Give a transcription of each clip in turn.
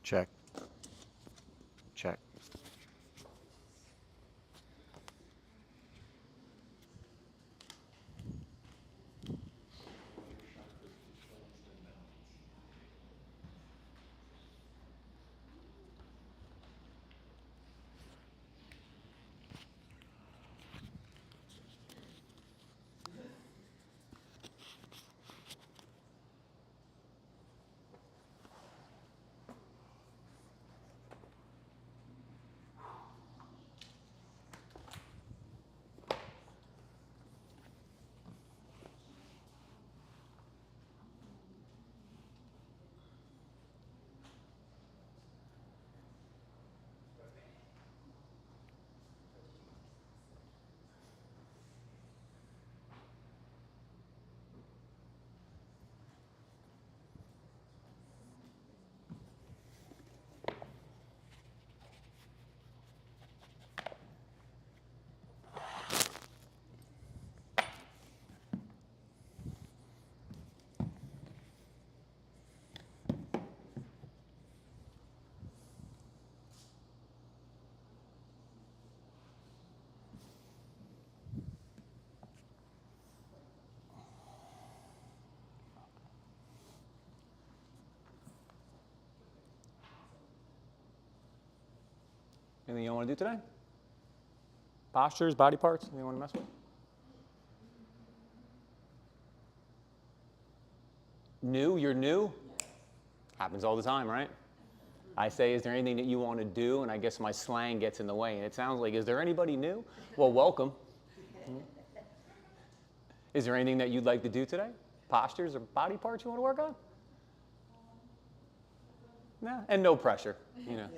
Check. Check. Anything you want to do today? Postures, body parts, anything you want to mess with? New, you're new? Happens all the time, right? I say, is there anything that you want to do? And I guess my slang gets in the way. And it sounds like, is there anybody new? Well, welcome. Is there anything that you'd like to do today? Postures or body parts you want to work on? No, and no pressure, you know.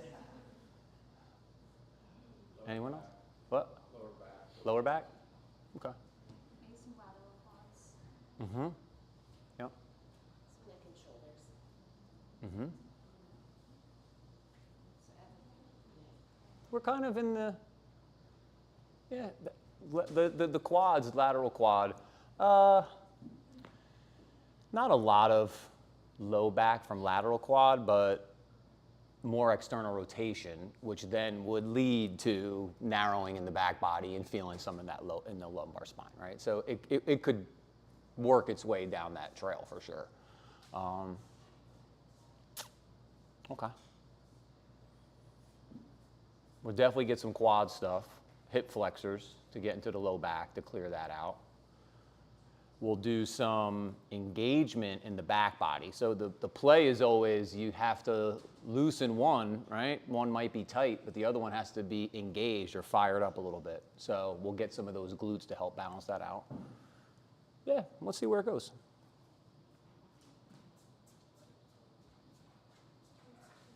Anyone else? What? Lower back. Lower back? Okay. Maybe some lateral quads, Mm-hmm. Yep. some neck and shoulders. Mm-hmm. So We're kind of in the, yeah, the quads, lateral quad. Not a lot of low back from lateral quad, but more external rotation, which then would lead to narrowing in the back body and feeling some of that in the lumbar spine, right? So it could work its way down that trail for sure. Okay. We'll definitely get some quad stuff, hip flexors to get into the low back to clear that out. We'll do some engagement in the back body. So the play is always you have to loosen one, right? One might be tight, but the other one has to be engaged or fired up a little bit. So we'll get some of those glutes to help balance that out. Yeah, let's see where it goes.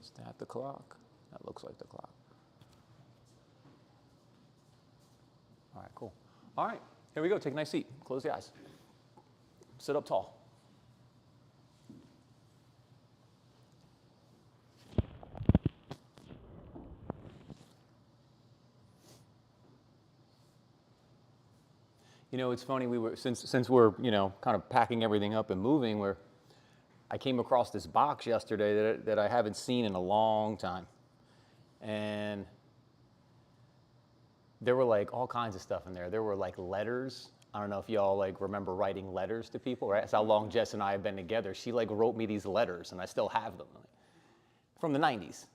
Is that the clock? That looks like the clock. All right, cool. All right, here we go. Take a nice seat. Close the eyes. Sit up tall. You know, it's funny, since we're, kind of packing everything up and moving, I came across this box yesterday that I haven't seen in a long time. And there were like all kinds of stuff in there. There were like letters. I don't know if y'all like remember writing letters to people, right? That's how long Jess and I have been together. She like wrote me these letters and I still have them from the 90s.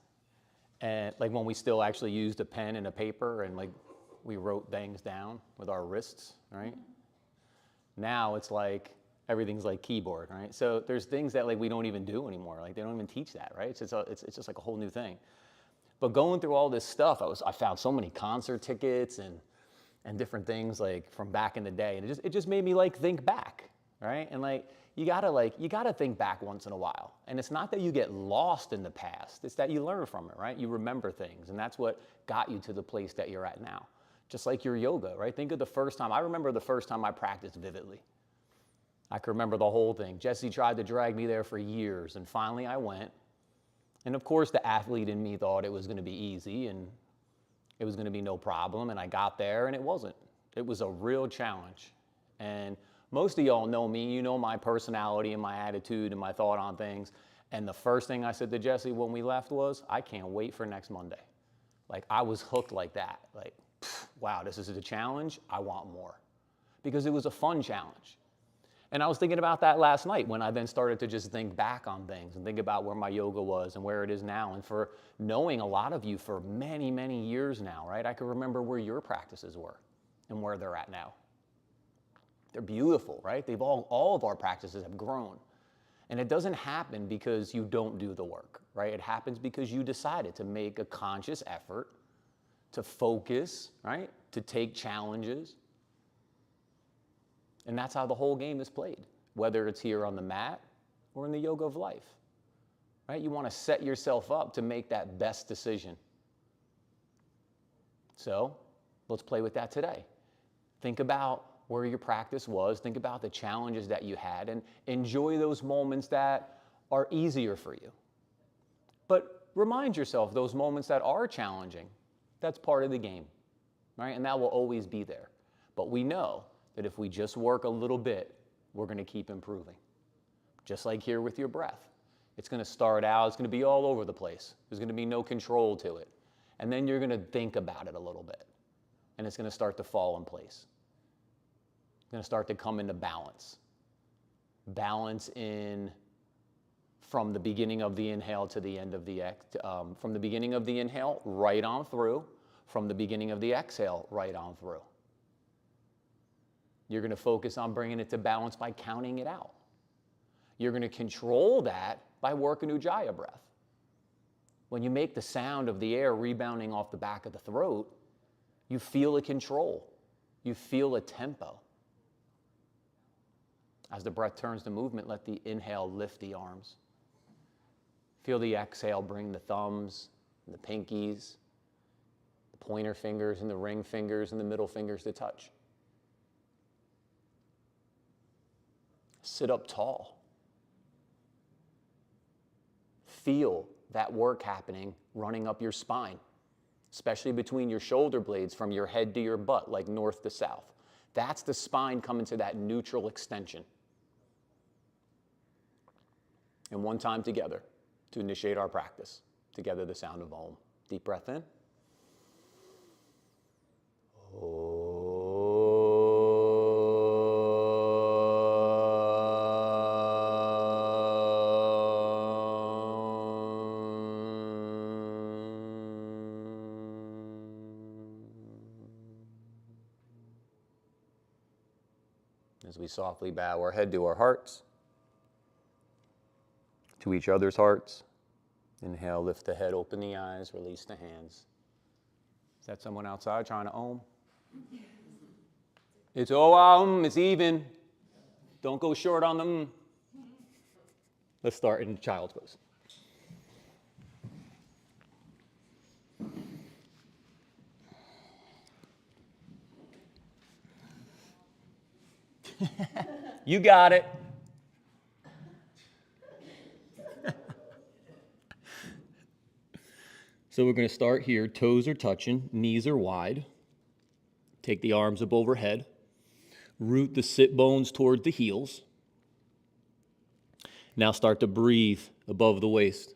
And like when we still actually used a pen and a paper and like we wrote things down with our wrists, right? Now it's like everything's like keyboard, right? So there's things that like we don't even do anymore. Like they don't even teach that, right? It's just like a whole new thing. But going through all this stuff, I found so many concert tickets and different things like from back in the day, and it just made me like think back, right? And like you gotta think back once in a while. And it's not that you get lost in the past; it's that you learn from it, right? You remember things, and that's what got you to the place that you're at now. Just like your yoga, right? Think of the first time. I remember the first time I practiced vividly. I can remember the whole thing. Jesse tried to drag me there for years, and finally I went. And of course, the athlete in me thought it was going to be easy and it was going to be no problem. And I got there and it wasn't. It was a real challenge. And most of y'all know me. You know my personality and my attitude and my thought on things. And the first thing I said to Jesse when we left was, I can't wait for next Monday. Like, I was hooked like that. Like, wow, this is a challenge. I want more. Because it was a fun challenge. And I was thinking about that last night when I then started to just think back on things and think about where my yoga was and where it is now. And for knowing a lot of you for many, many years now, right? I can remember where your practices were and where they're at now. They're beautiful, right? All of our practices have grown. And it doesn't happen because you don't do the work, right? It happens because you decided to make a conscious effort to focus, right? To take challenges. And that's how the whole game is played, whether it's here on the mat or in the yoga of life, right? You want to set yourself up to make that best decision. So let's play with that today. Think about where your practice was. Think about the challenges that you had and enjoy those moments that are easier for you. But remind yourself those moments that are challenging, that's part of the game, right? And that will always be there. But we know that if we just work a little bit, we're going to keep improving. Just like here with your breath. It's going to start out, it's going to be all over the place. There's going to be no control to it. And then you're going to think about it a little bit. And it's going to start to fall in place. It's going to start to come into balance. Balance in from the beginning of the inhale to the end of the from the beginning of the inhale right on through, from the beginning of the exhale right on through. You're going to focus on bringing it to balance by counting it out. You're going to control that by working Ujjayi breath. When you make the sound of the air rebounding off the back of the throat, you feel a control. You feel a tempo. As the breath turns to movement, let the inhale lift the arms. Feel the exhale bring the thumbs and the pinkies, the pointer fingers and the ring fingers and the middle fingers to touch. Sit up tall. Feel that work happening running up your spine, especially between your shoulder blades from your head to your butt, like north to south. That's the spine coming to that neutral extension. And one time together to initiate our practice. Together, the sound of Om. Deep breath in. As we softly bow our head to our hearts, to each other's hearts. Inhale, lift the head, open the eyes, release the hands. Is that someone outside trying to Om? It's Om, it's even. Don't go short on them. Let's start in child's pose. You got it. So we're going to start here. Toes are touching, knees are wide. Take the arms up overhead. Root the sit bones toward the heels. Now start to breathe above the waist.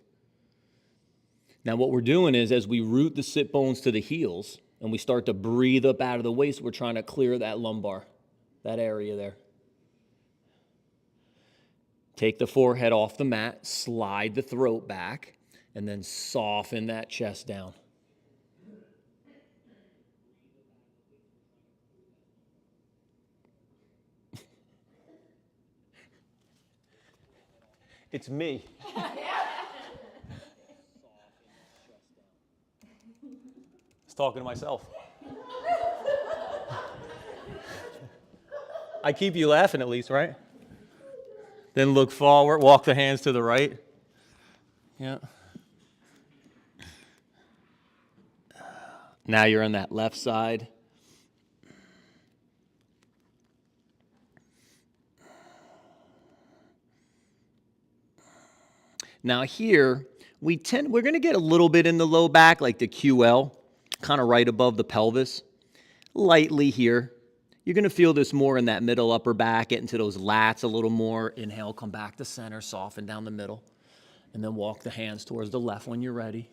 Now what we're doing is as we root the sit bones to the heels and we start to breathe up out of the waist, we're trying to clear that lumbar, that area there. Take the forehead off the mat, slide the throat back, and then soften that chest down. It's me. I was talking to myself. I keep you laughing at least, right? Then look forward, walk the hands to the right. Yeah. Now you're on that left side. Now here, we're going to get a little bit in the low back, like the QL, kind of right above the pelvis. Lightly here. You're going to feel this more in that middle upper back, get into those lats a little more. Inhale, come back to center, soften down the middle. And then walk the hands towards the left when you're ready.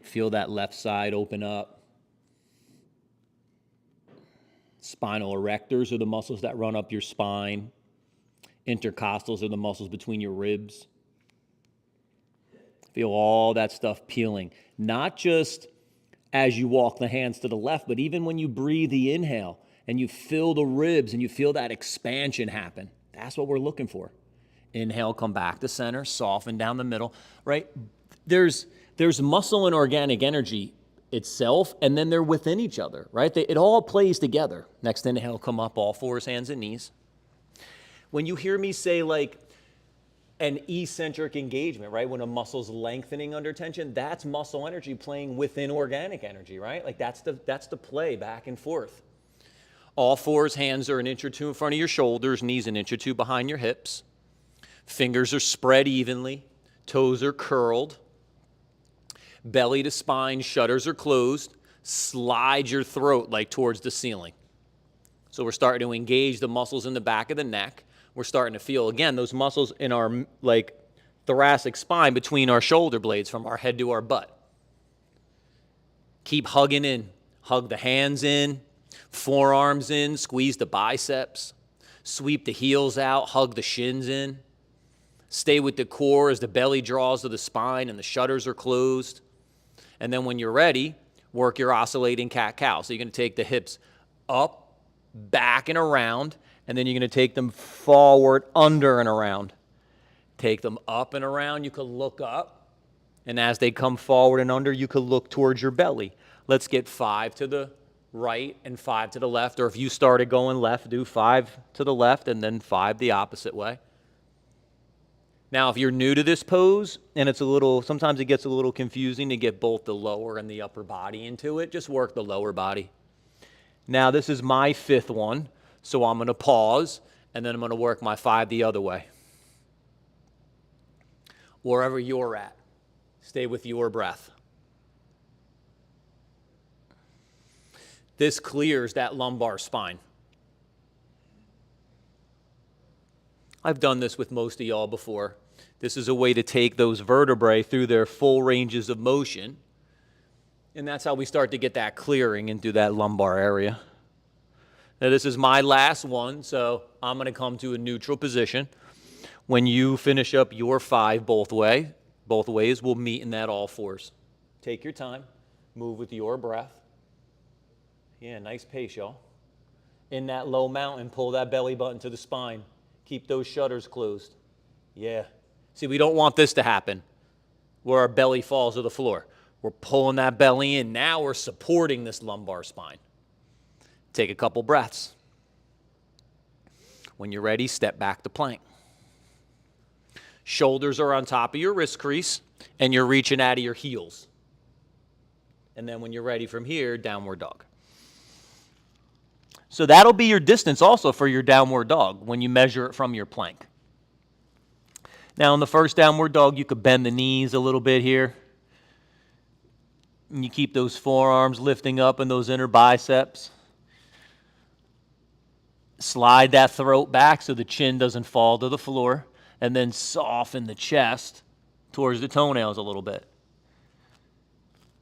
Feel that left side open up. Spinal erectors are the muscles that run up your spine. Intercostals are the muscles between your ribs. Feel all that stuff peeling. Not just as you walk the hands to the left, but even when you breathe the inhale and you fill the ribs and you feel that expansion happen. That's what we're looking for. Inhale, come back to center, soften down the middle, right? There's muscle and organic energy itself, and then they're within each other, right? It all plays together. Next inhale, come up, all fours, hands and knees. When you hear me say like an eccentric engagement, right? When a muscle's lengthening under tension, that's muscle energy playing within organic energy, right? Like that's the play back and forth. All fours, hands are an inch or two in front of your shoulders, knees an inch or two behind your hips. Fingers are spread evenly, toes are curled. Belly to spine, shutters are closed. Slide your throat like towards the ceiling. So we're starting to engage the muscles in the back of the neck. We're starting to feel, again, those muscles in our like thoracic spine between our shoulder blades from our head to our butt. Keep hugging in. Hug the hands in, forearms in, squeeze the biceps. Sweep the heels out, hug the shins in. Stay with the core as the belly draws to the spine and the shutters are closed. And then when you're ready, work your oscillating cat-cow. So you're going to take the hips up, back, and around, and then you're going to take them forward, under, and around. Take them up and around. You could look up, and as they come forward and under, you could look towards your belly. Let's get 5 to the right and 5 to the left, or if you started going left, do 5 to the left and then 5 the opposite way. Now, if you're new to this pose, and sometimes it gets a little confusing to get both the lower and the upper body into it, just work the lower body. Now, this is my 5th one, so I'm going to pause, and then I'm going to work my 5 the other way. Wherever you're at, stay with your breath. This clears that lumbar spine. I've done this with most of y'all before. This is a way to take those vertebrae through their full ranges of motion. And that's how we start to get that clearing into that lumbar area. Now this is my last one, so I'm going to come to a neutral position. When you finish up your 5 both ways, we'll meet in that all fours. Take your time. Move with your breath. Yeah, nice pace, y'all. In that low mountain, pull that belly button to the spine. Keep those shutters closed. Yeah. See, we don't want this to happen where our belly falls to the floor. We're pulling that belly in. Now we're supporting this lumbar spine. Take a couple breaths. When you're ready, step back to plank. Shoulders are on top of your wrist crease, and you're reaching out of your heels. And then when you're ready from here, downward dog. So that'll be your distance also for your downward dog when you measure it from your plank. Now in the first downward dog, you could bend the knees a little bit here. And you keep those forearms lifting up and those inner biceps. Slide that throat back so the chin doesn't fall to the floor. And then soften the chest towards the toenails a little bit.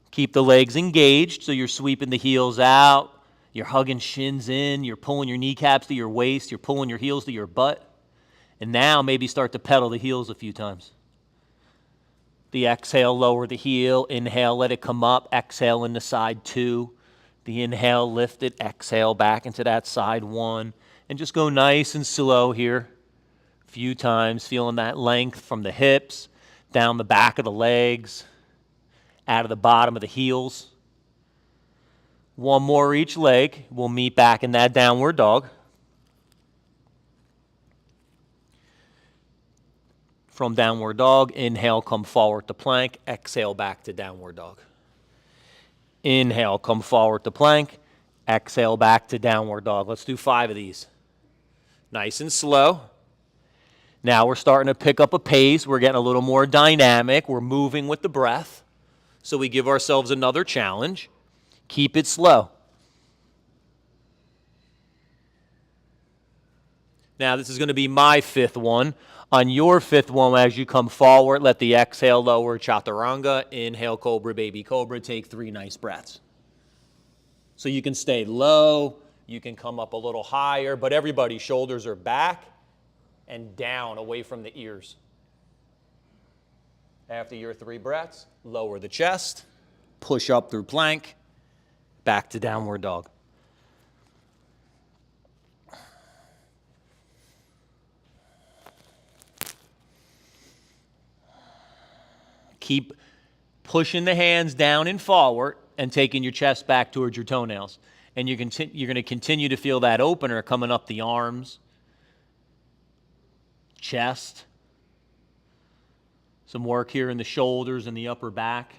Keep the legs engaged so you're sweeping the heels out. You're hugging shins in, you're pulling your kneecaps to your waist, you're pulling your heels to your butt. And now maybe start to pedal the heels a few times. The exhale, lower the heel. Inhale, let it come up. Exhale into side 2. The inhale, lift it. Exhale back into that side 1. And just go nice and slow here. A few times, feeling that length from the hips, down the back of the legs, out of the bottom of the heels. One more each leg. We'll meet back in that downward dog. From downward dog, inhale, come forward to plank. Exhale, back to downward dog. Inhale, come forward to plank. Exhale, back to downward dog. Let's do 5 of these. Nice and slow. Now we're starting to pick up a pace. We're getting a little more dynamic. We're moving with the breath. So we give ourselves another challenge. Keep it slow. Now, this is going to be my fifth one. On your fifth one, as you come forward, let the exhale lower chaturanga. Inhale, cobra, baby cobra. Take 3 nice breaths. So you can stay low. You can come up a little higher. But everybody's shoulders are back and down away from the ears. After your 3 breaths, lower the chest. Push up through plank. Back to downward dog. Keep pushing the hands down and forward and taking your chest back towards your toenails. And you're going to continue to feel that opener coming up the arms, chest. Some work here in the shoulders and the upper back.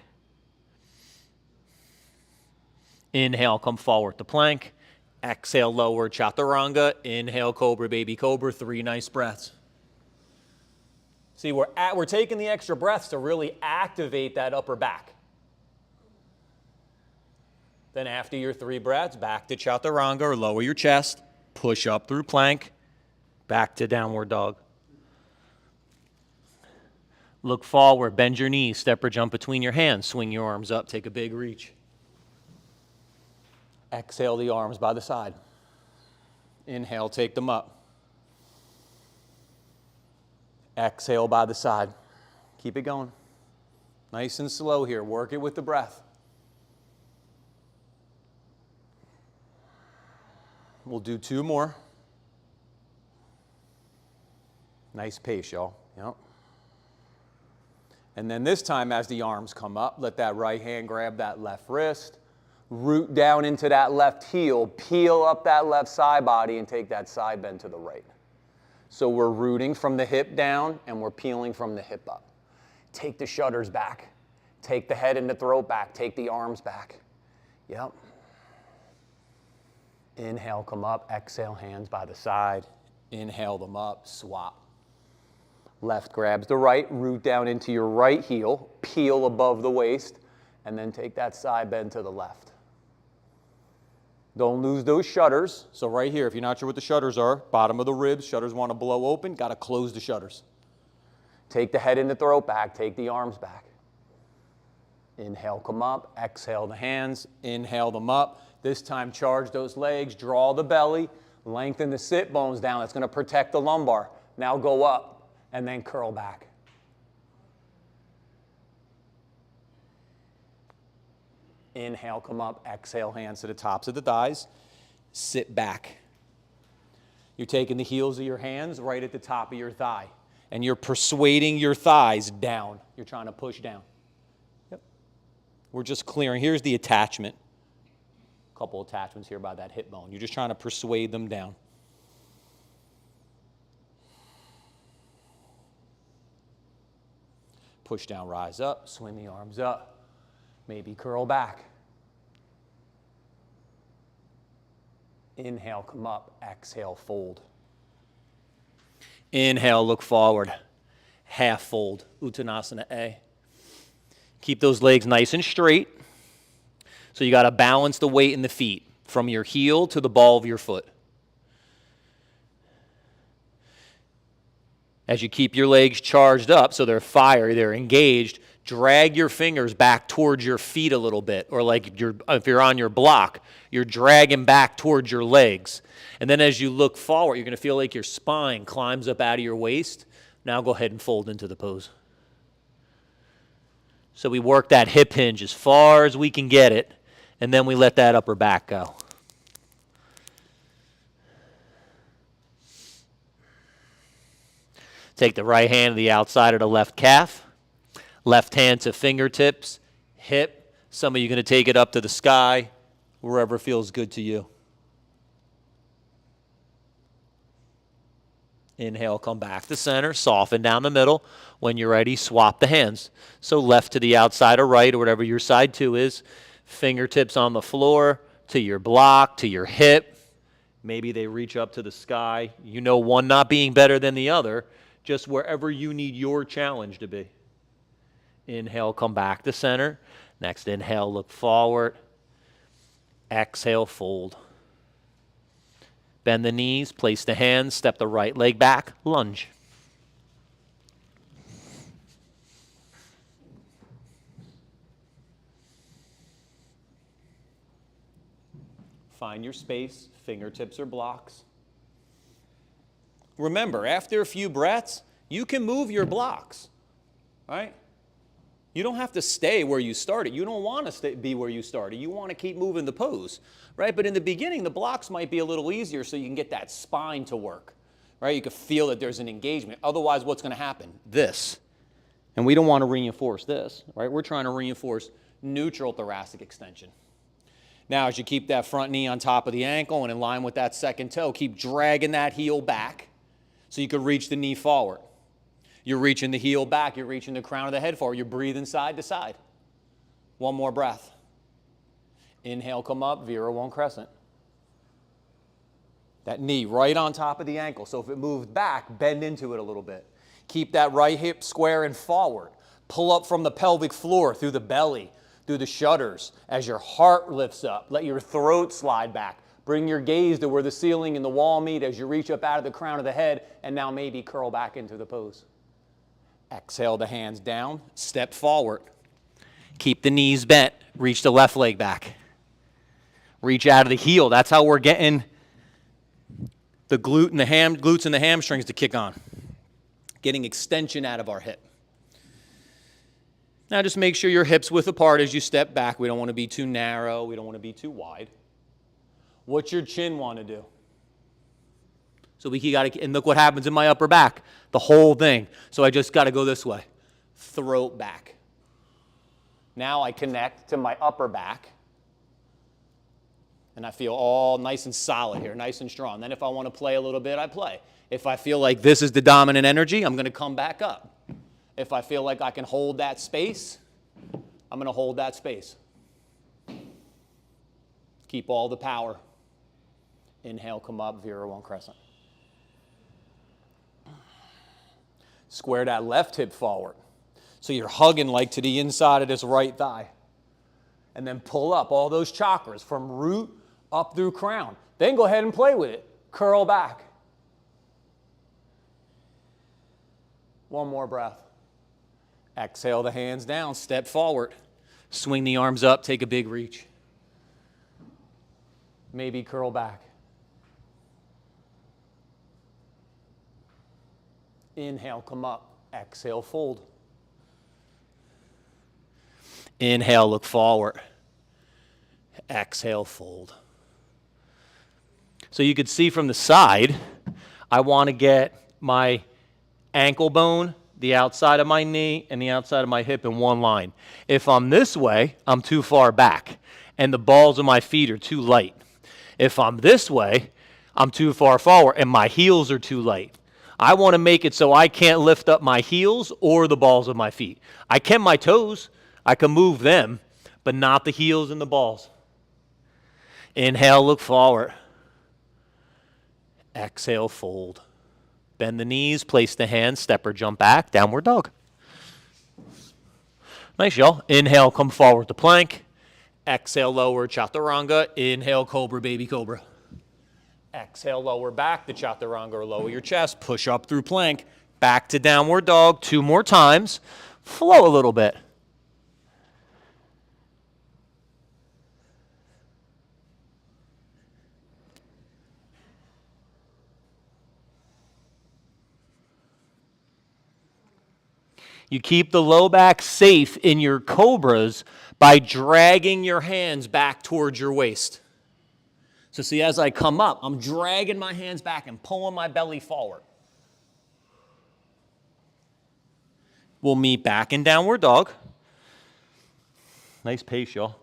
Inhale, come forward to plank. Exhale, lower chaturanga. Inhale, cobra, baby cobra. 3 nice breaths. See, we're taking the extra breaths to really activate that upper back. Then after your 3 breaths, back to chaturanga or lower your chest. Push up through plank. Back to downward dog. Look forward, bend your knees, step or jump between your hands. Swing your arms up, take a big reach. Exhale the arms by the side. Inhale, take them up. Exhale by the side. Keep it going. Nice and slow here. Work it with the breath. We'll do 2 more. Nice pace, y'all. Yep. And then this time as the arms come up, let that right hand grab that left wrist. Root down into that left heel. Peel up that left side body and take that side bend to the right. So we're rooting from the hip down and we're peeling from the hip up. Take the shudders back. Take the head and the throat back. Take the arms back. Yep. Inhale, come up. Exhale, hands by the side. Inhale them up. Swap. Left grabs the right. Root down into your right heel. Peel above the waist. And then take that side bend to the left. Don't lose those shutters. So right here, if you're not sure what the shutters are, bottom of the ribs, shutters want to blow open, got to close the shutters. Take the head and the throat back, take the arms back. Inhale, come up, exhale the hands, inhale them up. This time charge those legs, draw the belly, lengthen the sit bones down. That's going to protect the lumbar. Now go up and then curl back. Inhale, come up, exhale, hands to the tops of the thighs. Sit back. You're taking the heels of your hands right at the top of your thigh. And you're persuading your thighs down. You're trying to push down. Yep. We're just clearing. Here's the attachment. A couple attachments here by that hip bone. You're just trying to persuade them down. Push down, rise up, swing the arms up. Maybe curl back. Inhale, come up. Exhale, fold. Inhale, look forward. Half fold, Uttanasana A. Keep those legs nice and straight. So you got to balance the weight in the feet from your heel to the ball of your foot. As you keep your legs charged up, so they're fiery, they're engaged, drag your fingers back towards your feet a little bit, or like if you're on your block, you're dragging back towards your legs. And then as you look forward, you're going to feel like your spine climbs up out of your waist. Now go ahead and fold into the pose. So we work that hip hinge as far as we can get it, and then we let that upper back go. Take the right hand to the outside of the left calf. Left hand to fingertips, hip. Some of you are going to take it up to the sky, wherever feels good to you. Inhale, come back to center, soften down the middle. When you're ready, swap the hands. So left to the outside or right, or whatever your side 2 is. Fingertips on the floor, to your block, to your hip. Maybe they reach up to the sky. You know, one not being better than the other, just wherever you need your challenge to be. Inhale, come back to center. Next inhale, look forward. Exhale, fold. Bend the knees, place the hands, step the right leg back, lunge. Find your space, fingertips or blocks. Remember, after a few breaths, you can move your blocks, right? You don't have to stay where you started. You don't want to be where you started. You want to keep moving the pose, right? But in the beginning, the blocks might be a little easier so you can get that spine to work, right? You can feel that there's an engagement. Otherwise, what's going to happen? This. And we don't want to reinforce this, right? We're trying to reinforce neutral thoracic extension. Now, as you keep that front knee on top of the ankle and in line with that second toe, keep dragging that heel back so you can reach the knee forward. You're reaching the heel back. You're reaching the crown of the head forward. You're breathing side to side. One more breath. Inhale, come up, Vira-1 crescent. That knee right on top of the ankle. So if it moves back, bend into it a little bit. Keep that right hip square and forward. Pull up from the pelvic floor through the belly, through the shutters. As your heart lifts up, let your throat slide back. Bring your gaze to where the ceiling and the wall meet as you reach up out of the crown of the head, and now maybe curl back into the pose. Exhale the hands down, step forward. Keep the knees bent, reach the left leg back. Reach out of the heel. That's how we're getting the glutes and the hamstrings to kick on. Getting extension out of our hip. Now just make sure your hips width apart as you step back. We don't want to be too narrow. We don't want to be too wide. What's your chin want to do? So and look what happens in my upper back. The whole thing. So I just got to go this way. Throat back. Now I connect to my upper back. And I feel all nice and solid here, nice and strong. Then if I want to play a little bit, I play. If I feel like this is the dominant energy, I'm going to come back up. If I feel like I can hold that space, I'm going to hold that space. Keep all the power. Inhale, come up, Vira-1 crescent. Square that left hip forward. So you're hugging like to the inside of this right thigh. And then pull up all those chakras from root up through crown. Then go ahead and play with it. Curl back. One more breath. Exhale the hands down, step forward. Swing the arms up, take a big reach. Maybe curl back. Inhale, come up. Exhale, fold. Inhale, look forward. Exhale, fold. So you could see from the side, I want to get my ankle bone, the outside of my knee, and the outside of my hip in one line. If I'm this way, I'm too far back, and the balls of my feet are too light. If I'm this way, I'm too far forward, and my heels are too light. I want to make it so I can't lift up my heels or the balls of my feet. I can my toes. I can move them, but not the heels and the balls. Inhale, look forward. Exhale, fold. Bend the knees, place the hands, step or jump back, downward dog. Nice, y'all. Inhale, come forward to plank. Exhale, lower chaturanga. Inhale, cobra, baby cobra. Exhale, lower back to chaturanga or lower your chest. Push up through plank. Back to downward dog. 2 more times. Flow a little bit. You keep the low back safe in your cobras by dragging your hands back towards your waist. So see, as I come up, I'm dragging my hands back and pulling my belly forward. We'll meet back in downward dog. Nice pace, y'all.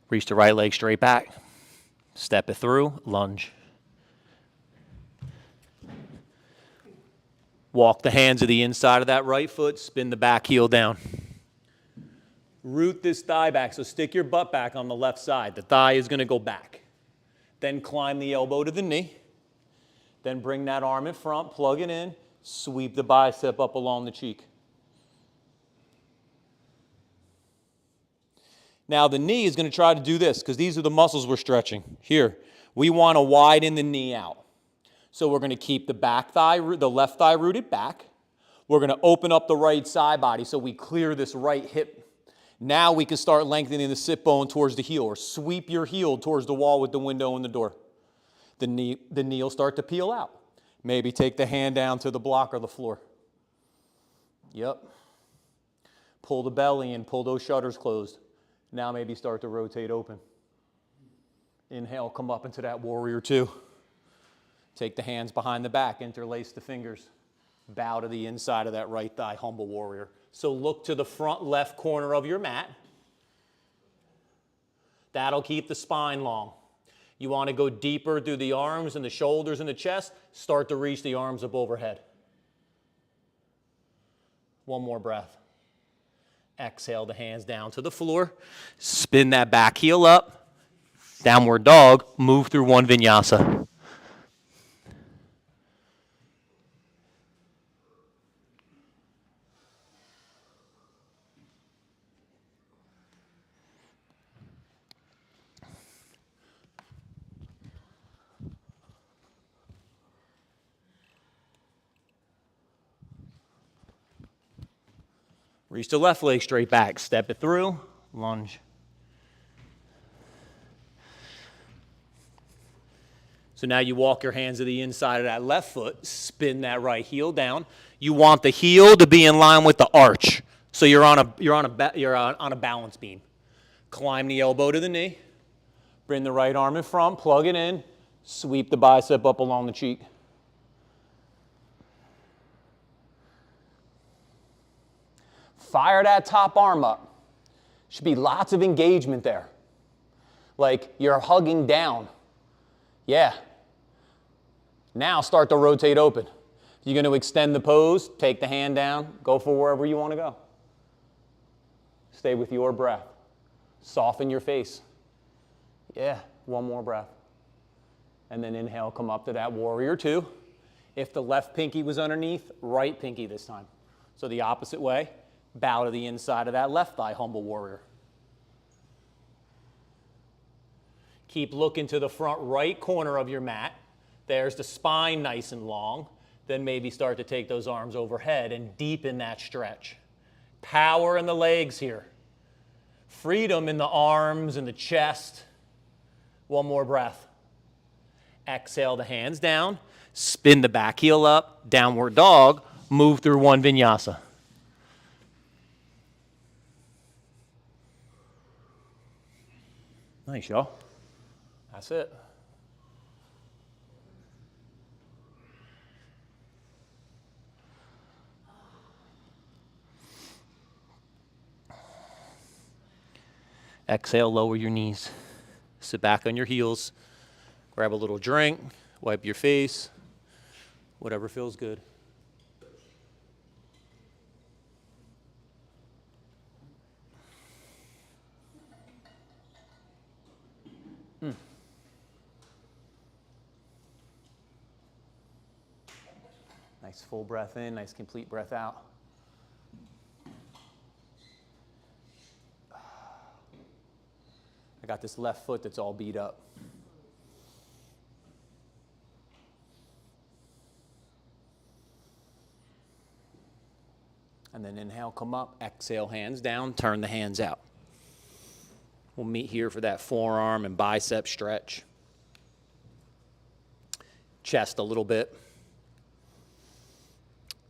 Reach the right leg straight back. Step it through, lunge. Walk the hands to the inside of that right foot, spin the back heel down. Root this thigh back, so stick your butt back on the left side. The thigh is going to go back. Then climb the elbow to the knee. Then bring that arm in front, plug it in, Sweep the bicep up along the cheek. Now the knee is going to try to do this because these are the muscles we're stretching. Here, we want to widen the knee out. So we're going to keep the back thigh, the left thigh rooted back. We're going to open up the right side body so we clear this right hip. Now we can start lengthening the sit bone towards the heel, or sweep your heel towards the wall with the window and the door. The knee will start to peel out. Maybe take the hand down to the block or the floor. Yep. Pull the belly in, pull those shutters closed. Now maybe start to rotate open. Inhale, come up into that warrior two. Take the hands behind the back, interlace the fingers. Bow to the inside of that right thigh, humble warrior. So look to the front left corner of your mat. That'll keep the spine long. You want to go deeper through the arms and the shoulders and the chest. Start to reach the arms up overhead. One more breath. Exhale the hands down to the floor. Spin that back heel up. Downward dog. Move through one vinyasa. Reach the left leg straight back. Step it through. Lunge. So now you walk your hands to the inside of that left foot. Spin that right heel down. You want the heel to be in line with the arch. So you're on a balance beam. Climb the elbow to the knee. Bring the right arm in front. Plug it in. Sweep the bicep up along the cheek. Fire that top arm up. Should be lots of engagement there. Like you're hugging down. Yeah. Now start to rotate open. You're going to extend the pose, take the hand down, go for wherever you want to go. Stay with your breath. Soften your face. Yeah, one more breath. And then inhale, come up to that warrior two. If the left pinky was underneath, right pinky this time. So the opposite way. Bow to the inside of that left thigh, humble warrior. Keep looking to the front right corner of your mat. There's the spine nice and long. Then maybe start to take those arms overhead and deepen that stretch. Power in the legs here. Freedom in the arms and the chest. One more breath. Exhale the hands down. Spin the back heel up. Downward dog. Move through one vinyasa. Nice, y'all. That's it. Exhale, lower your knees. Sit back on your heels. Grab a little drink. Wipe your face. Whatever feels good. Nice full breath in, nice complete breath out. I got this left foot that's all beat up. And then inhale, come up, exhale, hands down, turn the hands out. We'll meet here for that forearm and bicep stretch. Chest a little bit.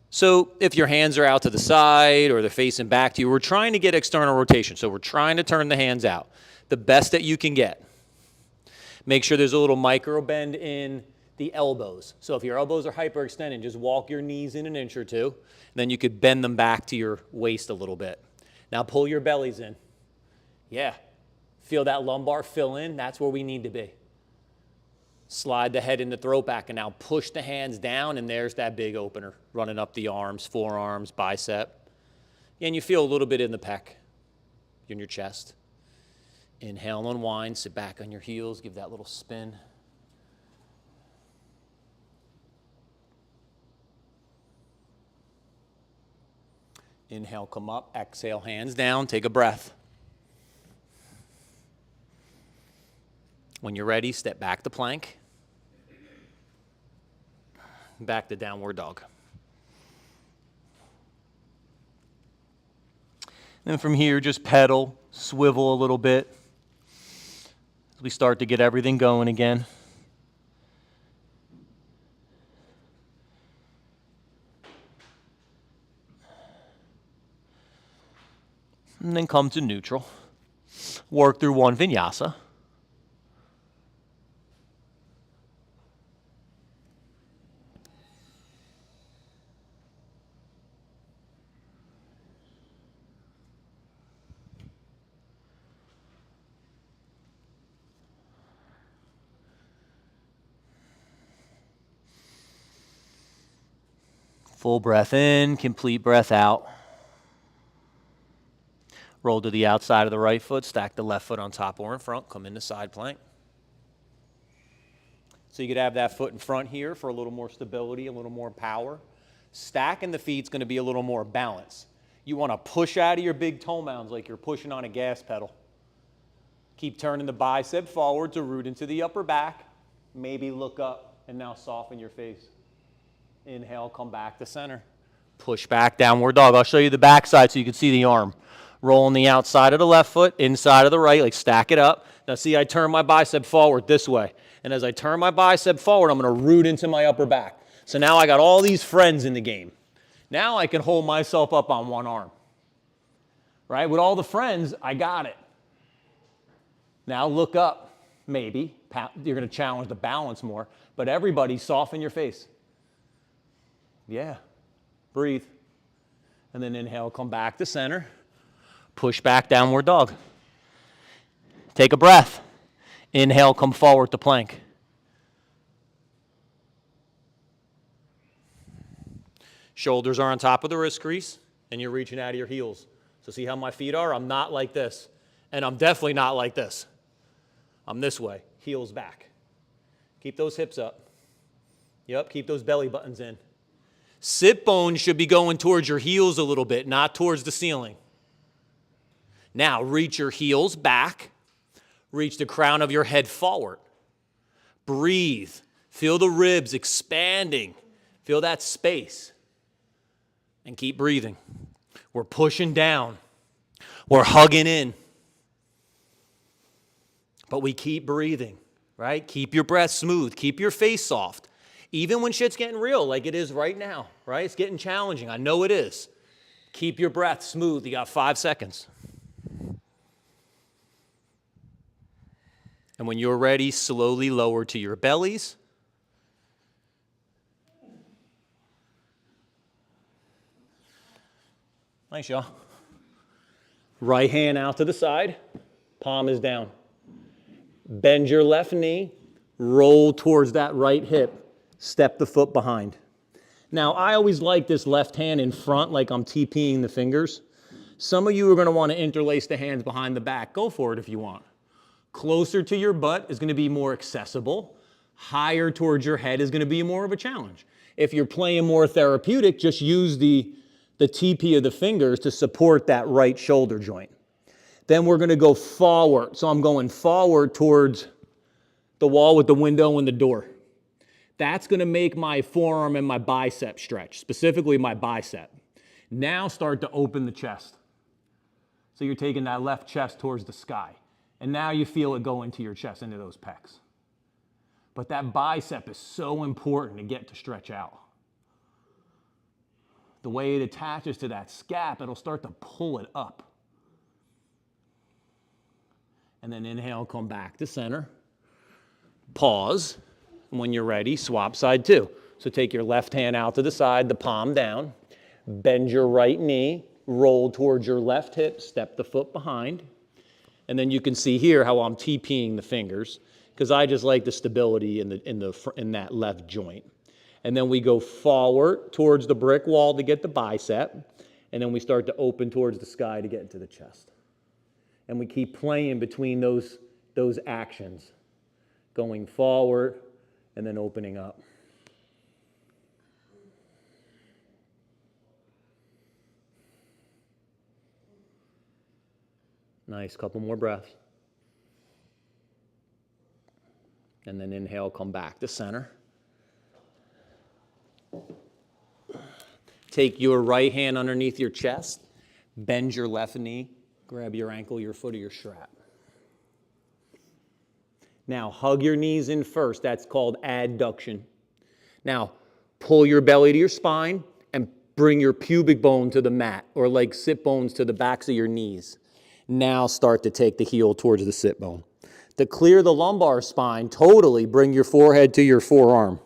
So if your hands are out to the side or they're facing back to you, we're trying to get external rotation. So we're trying to turn the hands out the best that you can get. Make sure there's a little micro bend in the elbows. So if your elbows are hyperextended, just walk your knees in an inch or two. And then you could bend them back to your waist a little bit. Now pull your bellies in. Yeah. Feel that lumbar fill in. That's where we need to be. Slide the head and the throat back, and now push the hands down, and there's that big opener running up the arms, forearms, bicep. And you feel a little bit in the pec, in your chest. Inhale, unwind, sit back on your heels, give that little spin. Inhale, come up. Exhale, hands down. Take a breath. When you're ready, step back to plank. Back to downward dog. Then from here, just pedal, swivel a little bit as we start to get everything going again. And then come to neutral. Work through one vinyasa. Full breath in, complete breath out. Roll to the outside of the right foot, stack the left foot on top or in front, come into side plank. So you could have that foot in front here for a little more stability, a little more power. Stacking the feet's gonna be a little more balance. You wanna push out of your big toe mounds like you're pushing on a gas pedal. Keep turning the bicep forward to root into the upper back. Maybe look up and now soften your face. Inhale, come back to center. Push back, downward dog. I'll show you the back side so you can see the arm. Rolling the outside of the left foot, inside of the right, like stack it up. Now see, I turn my bicep forward this way. And as I turn my bicep forward, I'm gonna root into my upper back. So now I got all these friends in the game. Now I can hold myself up on one arm. Right? With all the friends, I got it. Now look up, maybe. You're gonna challenge the balance more, but everybody soften your face. Yeah, breathe. And then inhale, come back to center. Push back, downward dog. Take a breath. Inhale, come forward to plank. Shoulders are on top of the wrist crease, and you're reaching out of your heels. So see how my feet are? I'm not like this. And I'm definitely not like this. I'm this way, heels back. Keep those hips up. Yep, keep those belly buttons in. Sit bones should be going towards your heels a little bit, not towards the ceiling. Now, reach your heels back. Reach the crown of your head forward. Breathe. Feel the ribs expanding. Feel that space. And keep breathing. We're pushing down. We're hugging in. But we keep breathing, right? Keep your breath smooth. Keep your face soft. Even when shit's getting real, like it is right now, right? It's getting challenging. I know it is. Keep your breath smooth. You got 5 seconds. And when you're ready, slowly lower to your bellies. Nice, y'all. Right hand out to the side. Palm is down. Bend your left knee. Roll towards that right hip. Step the foot behind. Now, I always like this left hand in front, like I'm TPing the fingers. Some of you are going to want to interlace the hands behind the back. Go for it if you want. Closer to your butt is going to be more accessible. Higher towards your head is going to be more of a challenge. If you're playing more therapeutic, just use the TP of the fingers to support that right shoulder joint. Then we're going to go forward. So I'm going forward towards the wall with the window and the door. That's going to make my forearm and my bicep stretch, specifically my bicep. Now start to open the chest. So you're taking that left chest towards the sky. And now you feel it go into your chest, into those pecs. But that bicep is so important to get to stretch out. The way it attaches to that scap, it'll start to pull it up. And then inhale, come back to center. Pause. And when you're ready, swap side two. So take your left hand out to the side, the palm down. Bend your right knee. Roll towards your left hip. Step the foot behind. And then you can see here how I'm TPing the fingers because I just like the stability in that left joint. And then we go forward towards the brick wall to get the bicep. And then we start to open towards the sky to get into the chest. And we keep playing between those actions, going forward and then opening up. Nice, couple more breaths. And then inhale, come back to center. Take your right hand underneath your chest, bend your left knee, grab your ankle, your foot, or your strap. Now, hug your knees in first. That's called adduction. Now, pull your belly to your spine and bring your pubic bone to the mat, or like sit bones to the backs of your knees. Now start to take the heel towards the sit bone. To clear the lumbar spine, totally bring your forehead to your forearm.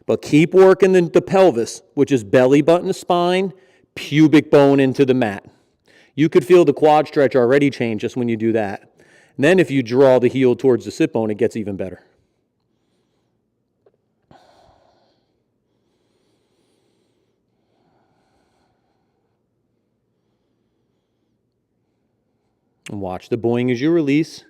But keep working the pelvis, which is belly button to spine, pubic bone into the mat. You could feel the quad stretch already change just when you do that. And then if you draw the heel towards the sit bone, it gets even better. And watch the boing as you release,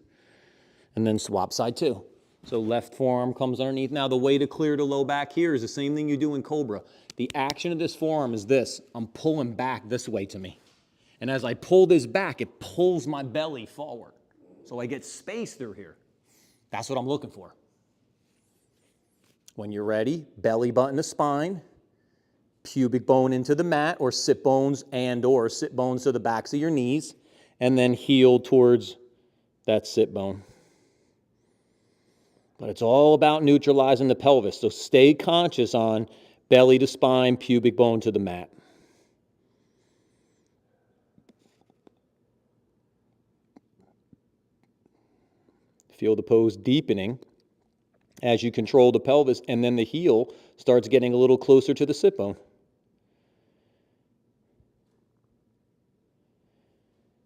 and then swap side two. So left forearm comes underneath. Now the way to clear the low back here is the same thing you do in Cobra. The action of this forearm is this. I'm pulling back this way to me. And as I pull this back, it pulls my belly forward. So I get space through here. That's what I'm looking for. When you're ready, belly button to spine, pubic bone into the mat, or sit bones or sit bones to the backs of your knees, and then heel towards that sit bone. But it's all about neutralizing the pelvis, so stay conscious on belly to spine, pubic bone to the mat. Feel the pose deepening as you control the pelvis, and then the heel starts getting a little closer to the sit bone.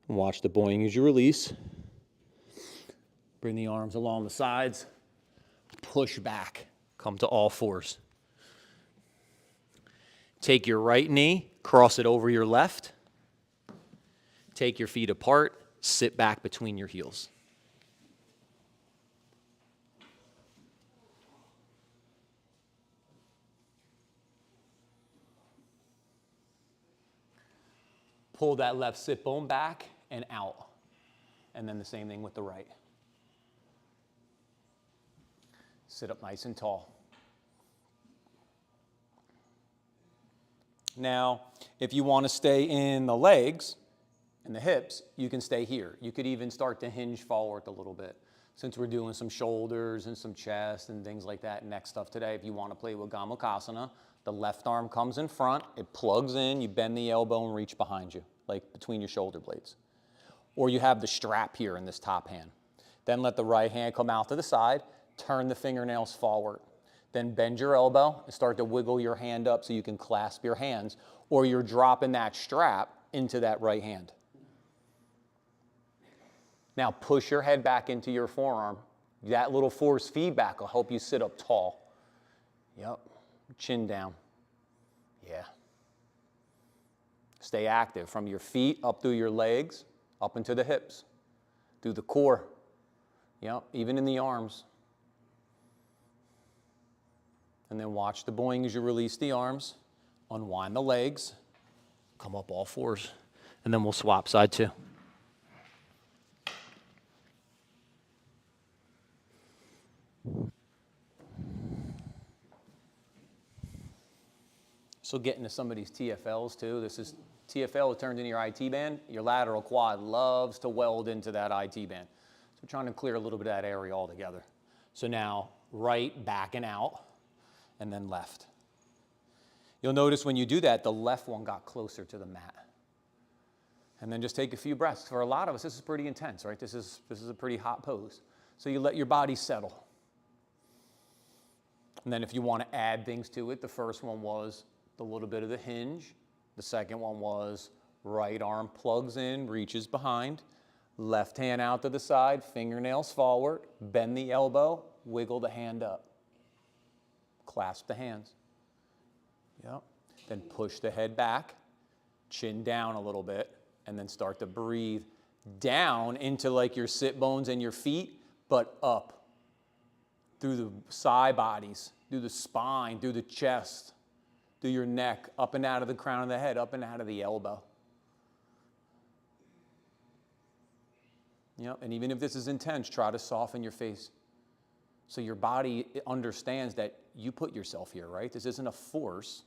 And watch the boing as you release. Bring the arms along the sides. Push back. Come to all fours. Take your right knee, cross it over your left. Take your feet apart, sit back between your heels. Pull that left sit bone back and out. And then the same thing with the right. Sit up nice and tall. Now, if you want to stay in the legs and the hips, you can stay here. You could even start to hinge forward a little bit. Since we're doing some shoulders and some chest and things like that, neck stuff today, if you want to play with Gomukhasana, the left arm comes in front, it plugs in, you bend the elbow and reach behind you, like between your shoulder blades. Or you have the strap here in this top hand. Then let the right hand come out to the side, turn the fingernails forward. Then bend your elbow and start to wiggle your hand up so you can clasp your hands, or you're dropping that strap into that right hand. Now push your head back into your forearm. That little force feedback will help you sit up tall. Yep, chin down. Yeah. Stay active from your feet up through your legs, up into the hips, through the core. Yep, even in the arms. And then watch the boing as you release the arms, unwind the legs, come up all fours, and then we'll swap side two. So get into some of these TFLs too. This is TFL turned into your IT band. Your lateral quad loves to weld into that IT band. So we're trying to clear a little bit of that area altogether. So now right, back and out, and then left. You'll notice when you do that, the left one got closer to the mat. And then just take a few breaths. For a lot of us, this is pretty intense, right? This is a pretty hot pose. So you let your body settle. And then if you want to add things to it, the first one was the little bit of the hinge. The second one was right arm plugs in, reaches behind. Left hand out to the side, fingernails forward, bend the elbow, wiggle the hand up. Clasp the hands. Yep. Then push the head back, chin down a little bit, and then start to breathe down into like your sit bones and your feet, but up through the side bodies, through the spine, through the chest, through your neck, up and out of the crown of the head, up and out of the elbow. Yep, and even if this is intense, try to soften your face. So your body understands that you put yourself here, right? This isn't a force.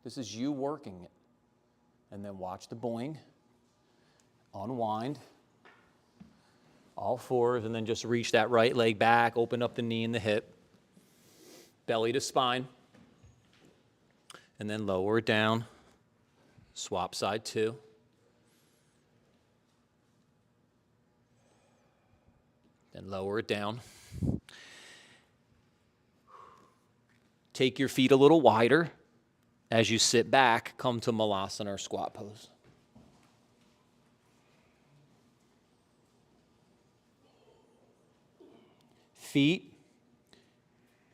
This is you working it. And then watch the boing. Unwind. All fours, and then just reach that right leg back, open up the knee and the hip. Belly to spine. And then lower it down. Swap side 2. Then lower it down. Take your feet a little wider. As you sit back, come to Malasana or squat pose. Feet,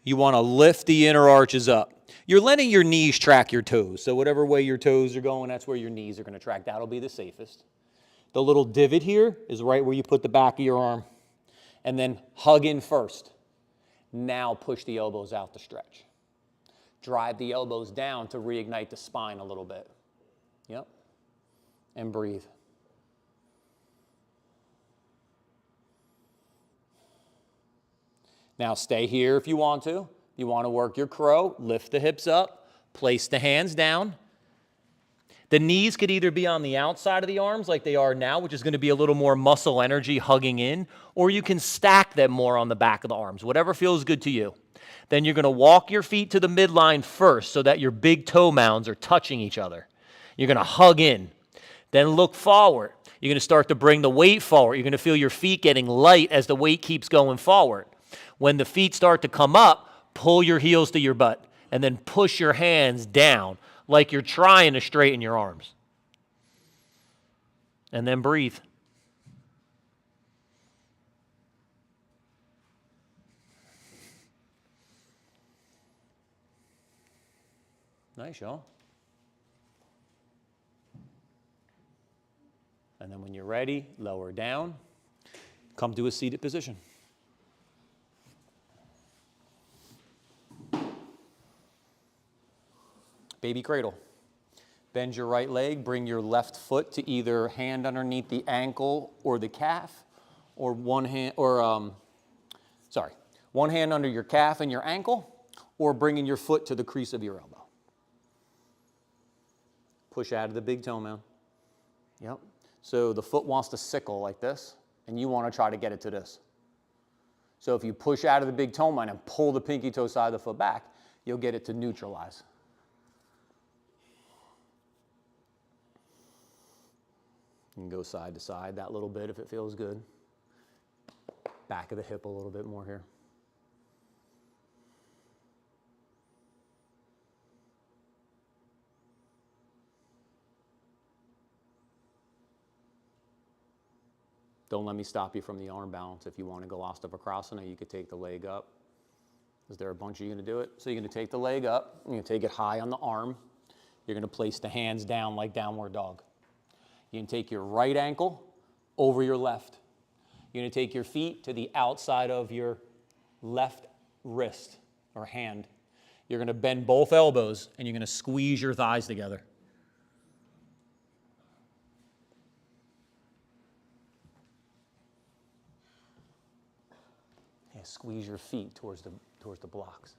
you want to lift the inner arches up. You're letting your knees track your toes. So whatever way your toes are going, that's where your knees are going to track. That'll be the safest. The little divot here is right where you put the back of your arm. And then hug in first. Now push the elbows out to stretch. Drive the elbows down to reignite the spine a little bit. Yep. And breathe. Now stay here if you want to. If you want to work your crow, lift the hips up, place the hands down. The knees could either be on the outside of the arms like they are now, which is going to be a little more muscle energy hugging in, or you can stack them more on the back of the arms, whatever feels good to you. Then you're going to walk your feet to the midline first so that your big toe mounds are touching each other. You're going to hug in. Then look forward. You're going to start to bring the weight forward. You're going to feel your feet getting light as the weight keeps going forward. When the feet start to come up, pull your heels to your butt and then push your hands down like you're trying to straighten your arms. And then breathe. Nice, y'all. And then when you're ready, lower down. Come to a seated position. Baby cradle. Bend your right leg, bring your left foot to either hand underneath the ankle or the calf, or one hand under your calf and your ankle, or bringing your foot to the crease of your elbow. Push out of the big toe mound. Yep. So the foot wants to sickle like this, and you want to try to get it to this. So if you push out of the big toe mound and pull the pinky toe side of the foot back, you'll get it to neutralize. You can go side to side that little bit if it feels good. Back of the hip a little bit more here. Don't let me stop you from the arm balance. If you want to go Hasta Vakrasana, you could take the leg up. Is there a bunch of you going to do it? So you're going to take the leg up. You're going to take it high on the arm. You're going to place the hands down like downward dog. You can take your right ankle over your left. You're going to take your feet to the outside of your left wrist or hand. You're going to bend both elbows and you're going to squeeze your thighs together. Yeah, squeeze your feet towards the blocks.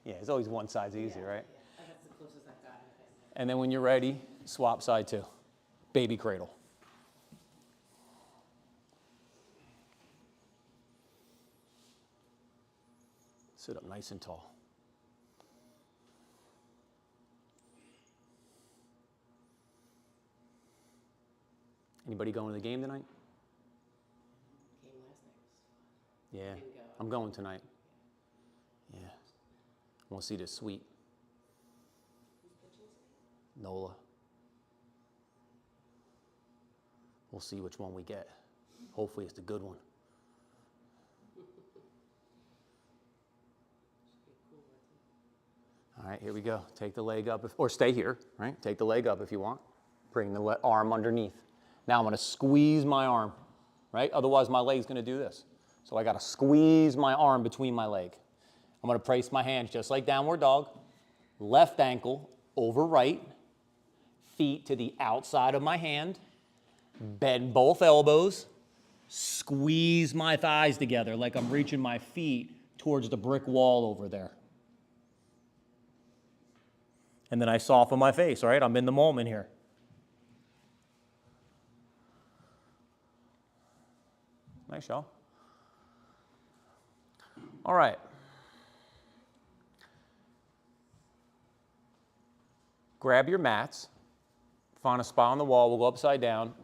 Yeah, it's always one side's easier, right? That's the closest I've gotten. And then when you're ready, swap side 2. Baby cradle. Sit up nice and tall. Anybody going to the game tonight? Came last night. Yeah, Didn't go. I'm going tonight. Yeah. I want to see this suite. Nola. We'll see which one we get. Hopefully it's the good one. All right, here we go. Take the leg up, or stay here, right? Take the leg up if you want. Bring the arm underneath. Now I'm going to squeeze my arm, right? Otherwise my leg's going to do this. So I got to squeeze my arm between my leg. I'm going to place my hands just like downward dog. Left ankle over right. Feet to the outside of my hand. Bend both elbows Squeeze my thighs together like I'm reaching my feet towards the brick wall over there. And then I soften my face, right? I'm in the moment here. Nice, y'all. All right. Grab your mats. Find a spot on the wall. We'll go upside down.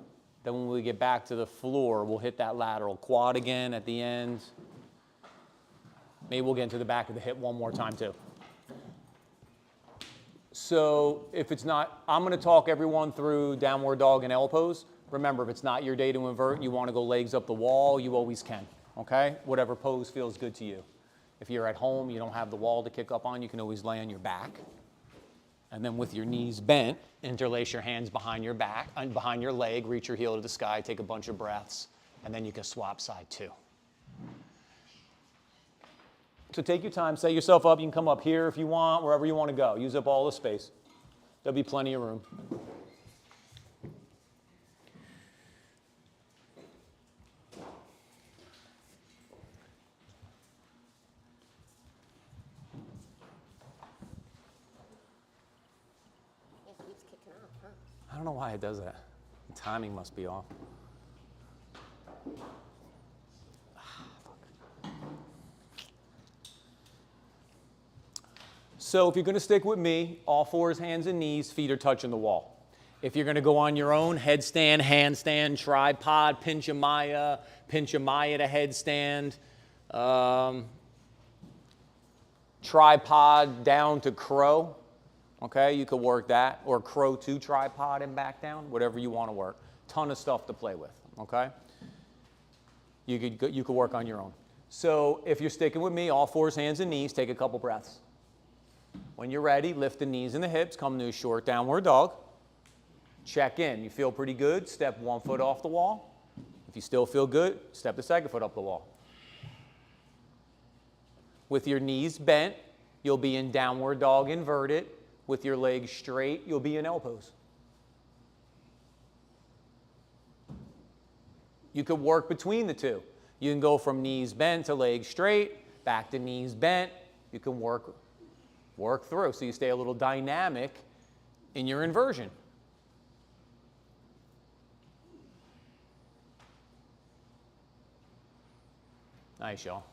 Then when we get back to the floor, we'll hit that lateral quad again at the end. Maybe we'll get into the back of the hip one more time too. So if it's not, I'm going to talk everyone through downward dog and L pose. Remember, if it's not your day to invert, you want to go legs up the wall, you always can, okay? Whatever pose feels good to you. If you're at home, you don't have the wall to kick up on, you can always lay on your back. And then with your knees bent, interlace your hands behind your back, and behind your leg, reach your heel to the sky, take a bunch of breaths, and then you can swap side too. So take your time, set yourself up. You can come up here if you want, wherever you want to go. Use up all the space. There'll be plenty of room. It keeps kicking off, huh? I don't know why it does that. The timing must be off. So if you're going to stick with me, all fours, hands and knees, feet are touching the wall. If you're going to go on your own, headstand, handstand, tripod, pincha maya to headstand, tripod down to crow. Okay, you could work that, or crow to tripod and back down, whatever you want to work. Ton of stuff to play with, okay? You could work on your own. So if you're sticking with me, all fours, hands and knees, take a couple breaths. When you're ready, lift the knees and the hips, come to a short downward dog. Check in. You feel pretty good, step one foot off the wall. If you still feel good, step the second foot up the wall. With your knees bent, you'll be in downward dog inverted. With your legs straight, you'll be in L pose. You could work between the two. You can go from knees bent to legs straight, back to knees bent. You can work through so you stay a little dynamic in your inversion. Nice, y'all.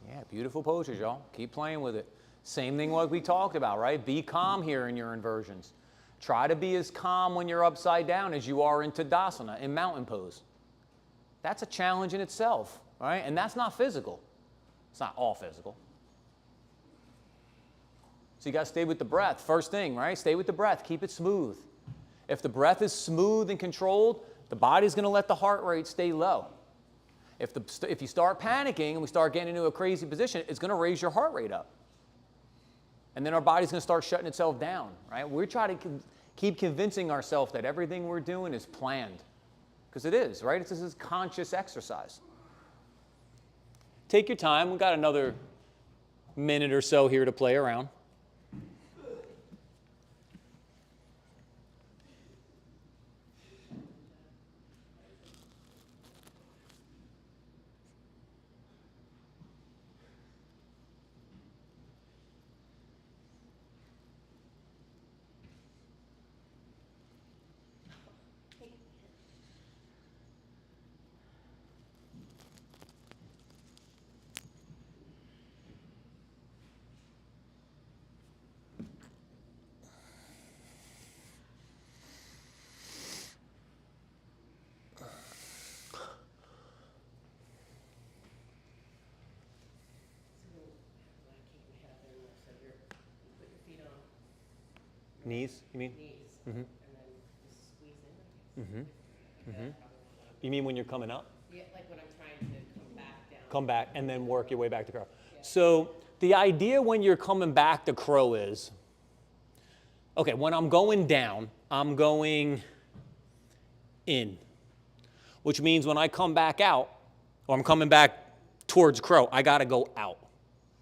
Yeah, beautiful poses, y'all. Keep playing with it. Same thing like we talked about, right? Be calm here in your inversions. Try to be as calm when you're upside down as you are in Tadasana, in mountain pose. That's a challenge in itself, right? And that's not physical. It's not all physical. So you got to stay with the breath. First thing, right? Stay with the breath. Keep it smooth. If the breath is smooth and controlled, the body's going to let the heart rate stay low. If you start panicking and we start getting into a crazy position, it's going to raise your heart rate up. And then our body's going to start shutting itself down, right? We're trying to keep convincing ourselves that everything we're doing is planned. Because it is, right? This is conscious exercise. Take your time. We've got another minute or so here to play around. Knees, you mean? Knees. And then just squeeze in. You mean when you're coming up? Yeah, like when I'm trying to come back down. Come back and then work your way back to crow. So the idea when you're coming back to crow is, okay, when I'm going down, I'm going in. which means when I come back out, or I'm coming back towards crow, I got to go out,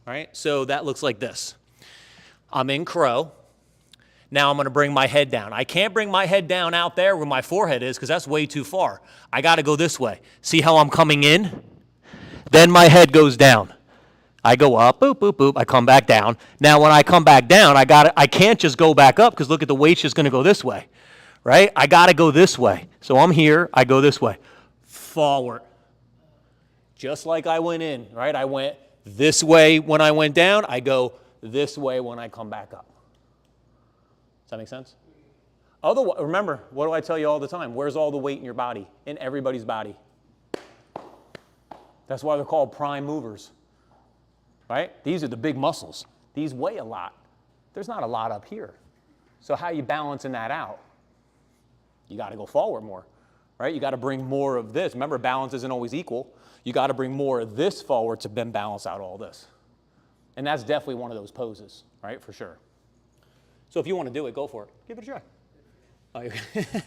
right? So that looks like this. I'm in crow. Now I'm going to bring my head down. I can't bring my head down out there where my forehead is because that's way too far. I got to go this way. See how I'm coming in? Then my head goes down. I go up, boop, boop, boop. I come back down. Now when I come back down, I can't just go back up because look at the weight's just going to go this way, right? I got to go this way. So I'm here. I go this way. Forward. Just like I went in, right? I went this way when I went down. I go this way when I come back up. Does that make sense? Otherwise, remember, what do I tell you all the time? Where's all the weight in your body? In everybody's body. That's why they're called prime movers, right? These are the big muscles. These weigh a lot. There's not a lot up here. So how are you balancing that out? You got to go forward more, right? You got to bring more of this. Remember, balance isn't always equal. You got to bring more of this forward to then balance out all this. And that's definitely one of those poses, right, for sure. So if you want to do it, go for it. Give it a try. Oh, Tried it out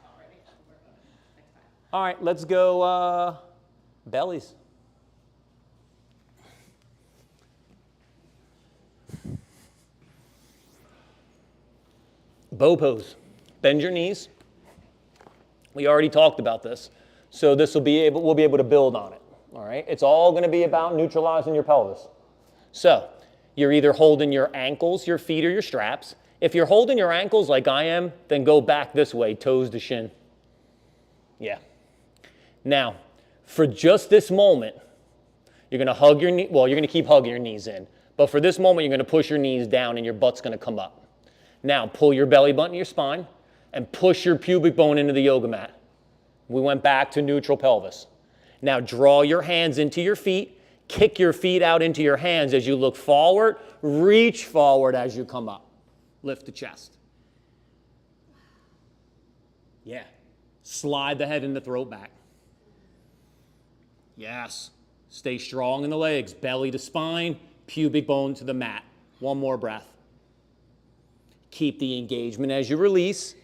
already. We're going next time. all right, let's go bellies. Bow pose. Bend your knees. We already talked about this. So we'll be able to build on it. All right? It's all going to be about neutralizing your pelvis. So you're either holding your ankles, your feet, or your straps. If you're holding your ankles like I am, then go back this way, toes to shin. Yeah. Now, for just this moment, you're going to hug your knee. Well, you're going to keep hugging your knees in. But for this moment, you're going to push your knees down and your butt's going to come up. Now, pull your belly button to your spine and push your pubic bone into the yoga mat. We went back to neutral pelvis. Now, draw your hands into your feet. Kick your feet out into your hands as you look forward. Reach forward as you come up. Lift the chest. Yeah. Slide the head and the throat back. Yes. Stay strong in the legs. Belly to spine, pubic bone to the mat. One more breath. Keep the engagement as you release.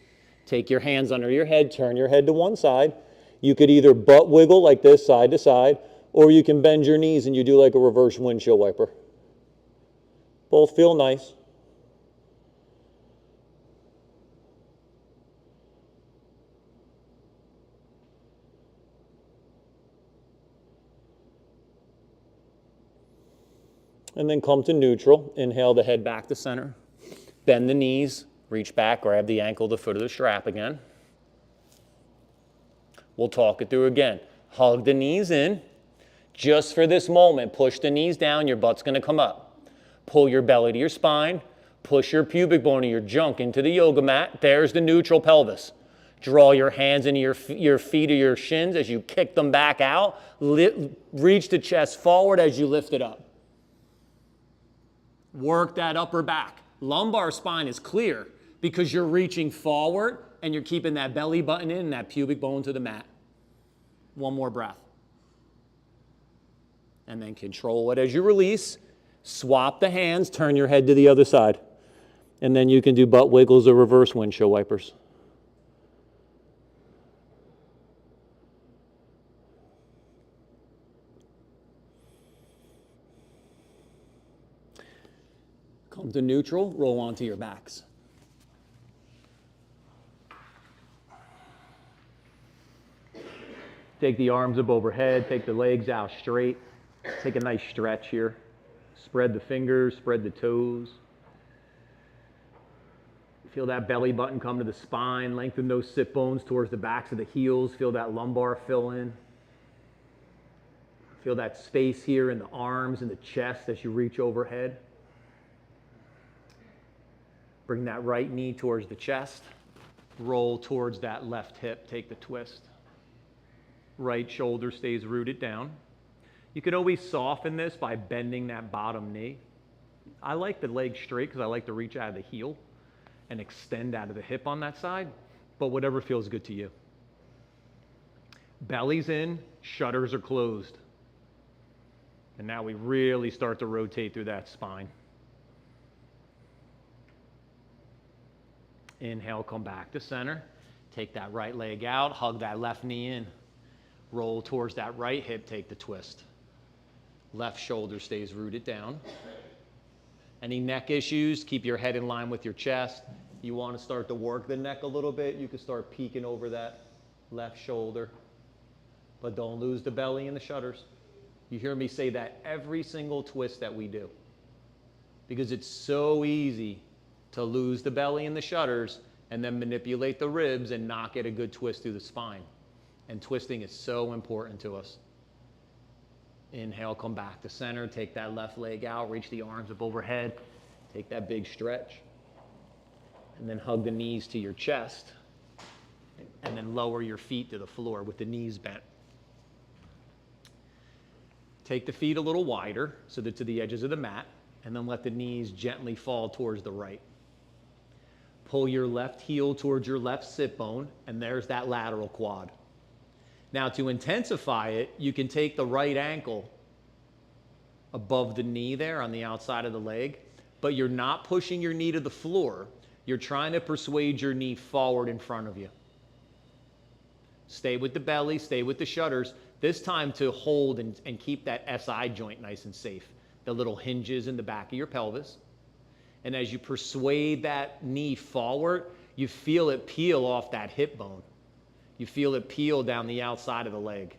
Take your hands under your head. Turn your head to one side. You could either butt wiggle like this, side to side, or you can bend your knees and you do like a reverse windshield wiper. Both feel nice. And then come to neutral. Inhale the head back to center. Bend the knees. Reach back, grab the ankle, the foot of the strap again. We'll talk it through again. Hug the knees in. Just for this moment, push the knees down, your butt's going to come up. Pull your belly to your spine. Push your pubic bone or your junk into the yoga mat. There's the neutral pelvis. Draw your hands into your feet or your shins as you kick them back out. Reach the chest forward as you lift it up. Work that upper back. Lumbar spine is clear because you're reaching forward and you're keeping that belly button in and that pubic bone to the mat. One more breath. And then control it as you release. Swap the hands, turn your head to the other side. And then you can do butt wiggles or reverse windshield wipers. Come to neutral, roll onto your backs. Take the arms up overhead, take the legs out straight. Take a nice stretch here. Spread the fingers, spread the toes. Feel that belly button come to the spine, lengthen those sit bones towards the backs of the heels. Feel that lumbar fill in. Feel that space here in the arms and the chest as you reach overhead. Bring that right knee towards the chest. Roll towards that left hip. Take the twist. Right shoulder stays rooted down. You could always soften this by bending that bottom knee. I like the leg straight because I like to reach out of the heel and extend out of the hip on that side, but whatever feels good to you. Belly's in, shutters are closed. And now we really start to rotate through that spine. Inhale, come back to center. Take that right leg out, hug that left knee in. Roll towards that right hip, take the twist. Left shoulder stays rooted down. Any neck issues, keep your head in line with your chest. You want to start to work the neck a little bit, you can start peeking over that left shoulder. But don't lose the belly and the shutters. You hear me say that every single twist that we do. Because it's so easy to lose the belly and the shutters and then manipulate the ribs and not get a good twist through the spine. And twisting is so important to us. Inhale, come back to center, take that left leg out, reach the arms up overhead, take that big stretch, and then hug the knees to your chest, and then lower your feet to the floor with the knees bent. Take the feet a little wider so that to the edges of the mat, and then let the knees gently fall towards the right. Pull your left heel towards your left sit bone, and there's that lateral quad. Now to intensify it, you can take the right ankle above the knee there on the outside of the leg, but you're not pushing your knee to the floor. You're trying to persuade your knee forward in front of you. Stay with the belly, stay with the shutters. This time to hold and keep that SI joint nice and safe. The little hinges in the back of your pelvis. And as you persuade that knee forward, you feel it peel off that hip bone. You feel it peel down the outside of the leg.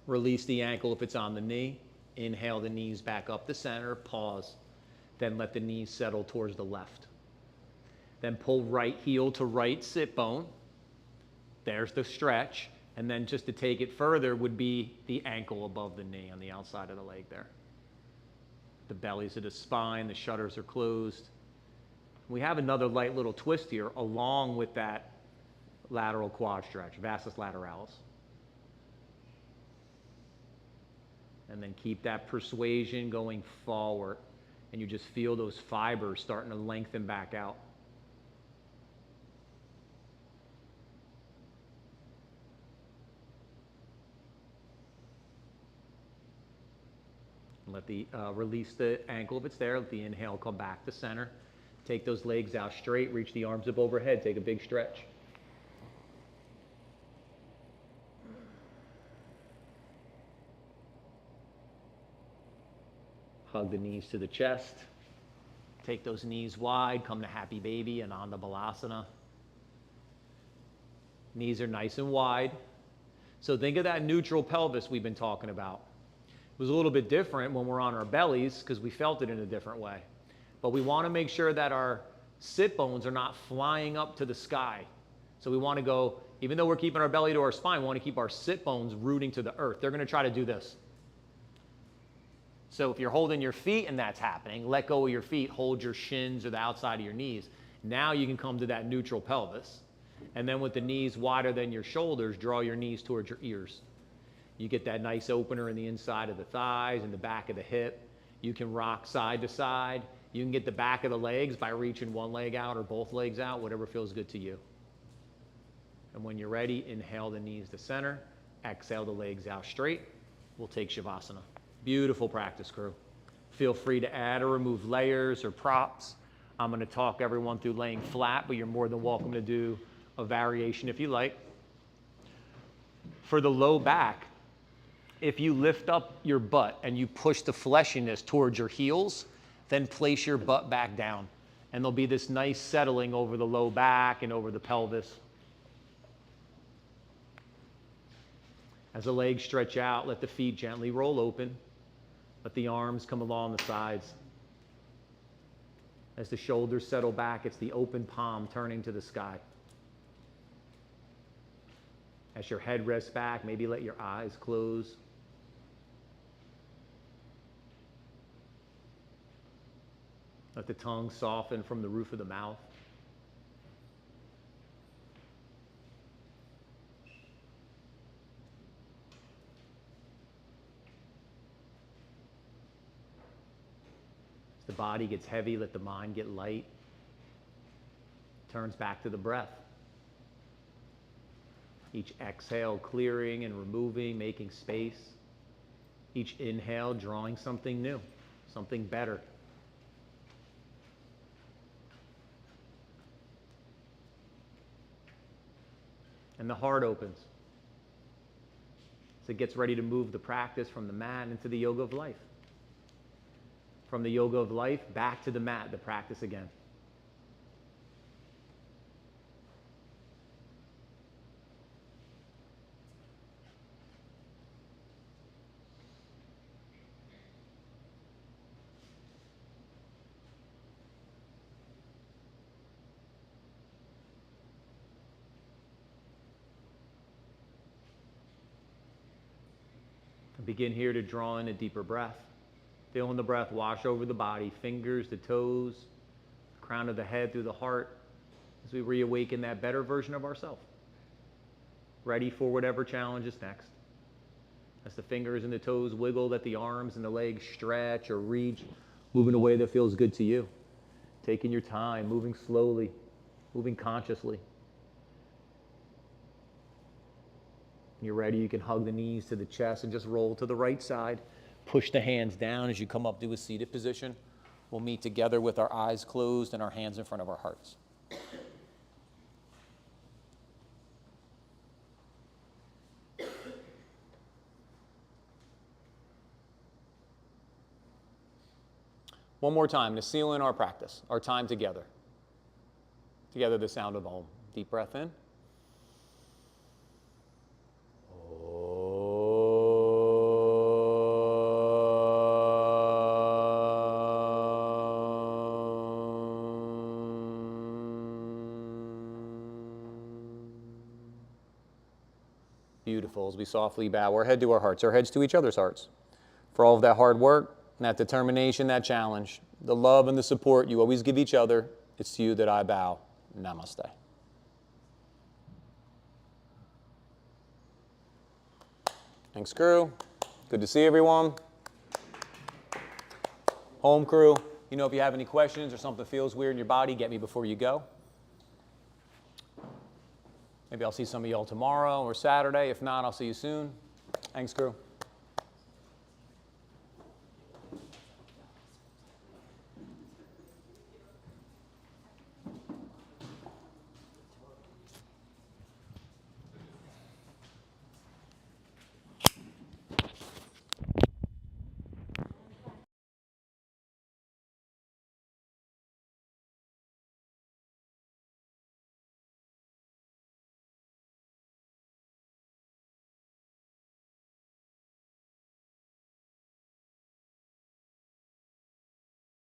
Release the ankle if it's on the knee. Inhale the knees back up the center, pause. Then let the knees settle towards the left. Then pull right heel to right sit bone. There's the stretch. And then just to take it further would be the ankle above the knee on the outside of the leg there. The belly's at the spine, the shutters are closed. We have another light little twist here along with that lateral quad stretch, vastus lateralis. And then keep that persuasion going forward. And you just feel those fibers starting to lengthen back out. Let the release the ankle if it's there. Let the inhale come back to center. Take those legs out straight. Reach the arms up overhead. Take a big stretch. Hug the knees to the chest. Take those knees wide. Come to happy baby and Ananda Balasana. Knees are nice and wide. So think of that neutral pelvis we've been talking about. It was a little bit different when we're on our bellies because we felt it in a different way. But we want to make sure that our sit bones are not flying up to the sky. So we want to go, even though we're keeping our belly to our spine, we want to keep our sit bones rooting to the earth. They're going to try to do this. So if you're holding your feet and that's happening, let go of your feet, hold your shins or the outside of your knees. Now you can come to that neutral pelvis. And then with the knees wider than your shoulders, draw your knees towards your ears. You get that nice opener in the inside of the thighs and the back of the hip. You can rock side to side. You can get the back of the legs by reaching one leg out or both legs out, whatever feels good to you. And when you're ready, inhale the knees to center. Exhale the legs out straight. We'll take Shavasana. Beautiful practice, crew. Feel free to add or remove layers or props. I'm going to talk everyone through laying flat, but you're more than welcome to do a variation if you like. For the low back, if you lift up your butt and you push the fleshiness towards your heels, then place your butt back down. And there'll be this nice settling over the low back and over the pelvis. As the legs stretch out, let the feet gently roll open. Let the arms come along the sides. As the shoulders settle back, it's the open palm turning to the sky. As your head rests back, maybe let your eyes close. Let the tongue soften from the roof of the mouth. As the body gets heavy, let the mind get light. Turns back to the breath. Each exhale clearing and removing, making space. Each inhale drawing something new, something better. and the heart opens. So it gets ready to move the practice from the mat into the yoga of life. From the yoga of life back to the mat, the practice again. Begin here to draw in a deeper breath. Feeling the breath wash over the body, fingers to toes, crown of the head through the heart, as we reawaken that better version of ourselves. Ready for whatever challenge is next. As the fingers and the toes wiggle, let the arms and the legs stretch or reach, move in a way that feels good to you. Taking your time, moving slowly, moving consciously. When you're ready, you can hug the knees to the chest and just roll to the right side. Push the hands down as you come up to a seated position. We'll meet together with our eyes closed and our hands in front of our hearts. One more time to seal in our practice, our time together. Together, the sound of Om. Deep breath in. Beautiful. As we softly bow our head to our hearts, our heads to each other's hearts. For all of that hard work, that determination, that challenge, the love and the support you always give each other, it's to you that I bow. Namaste. Thanks, crew. Good to see everyone. Home crew, you know, if you have any questions or something feels weird in your body, get me before you go. Maybe I'll see some of y'all tomorrow or Saturday. If not, I'll see you soon. Thanks, crew.